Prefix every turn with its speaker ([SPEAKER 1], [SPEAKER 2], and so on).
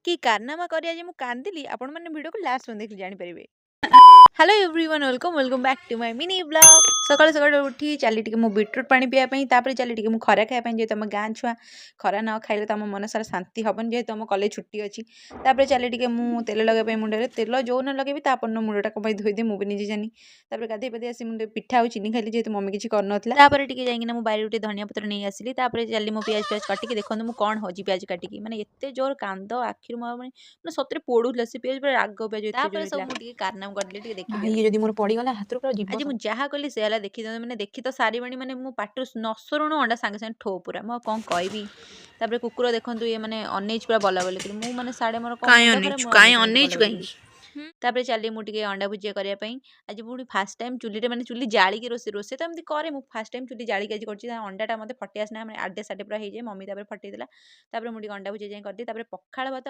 [SPEAKER 1] କି କାରନାମା କରି ଆଜି ମୁଁ କାନ୍ଦିଲି ଆପଣମାନେ ଭିଡ଼ିଓକୁ ଲାଷ୍ଟ ପର୍ଯ୍ୟନ୍ତ ଦେଖିଲେ ଜାଣିପାରିବେ। Hello everyone welcome welcome back to my mini blog सकाल सकाल उठी चली टी बीटरूट पानी पीवाई तापर चली टी खरा खायापी जेहतु आम गाँ छुआ खरा न खाइले तो आम मन सारा शांति हेन जेहतु आम कलेज छुट्टी अच्छी तापर चली टी तेल लगे मुंडे तेल जो न लगे तापर मुंडा कहीं धोईदे मुझे निजे जानी तापर गाधे पाधे आसी मुझे पिठा और चीनी खाइली जेहतु मम्मी किसी करना जाइना मु बारी गोटे धनिया पत्र नहीं आसली चली मो पियाज पियाज काटिकी देखो मुझे कौन हजी पियाज काटिकी मैंने एत जोर कांद आखिर मैंने सतरे पोड़ूला से पियाज पूरा राग पियाज सब कारनाम कर ये जदि मोर पड़गला हाथ पूरा जीव आज मुझे जहाँ कली से देखी मैंने देखी तो सारी बाणी मैंने मो पाटर नसरुण अंडा सांगे सांगे ठो पूरा मो कौन कहबी तापर कुकुर देखंतु ये मैंने अनेज पूरा बला बोली मु माने साडे मोर तापर चली मुझे अंडा भुजिया करने आज पुणी फास्ट टाइम चुली मैंने चुली जाड़ी रोसे रोसे तो एमती करे मुझे फास्ट टाइम चुली जाड़ी आज कर अंडाटा मत फटे आसना आडे साडे पूरा हो जाए मम्मी तापर फटेदेला मुझे अंडा भुजिया जाए कर पखाड़ भात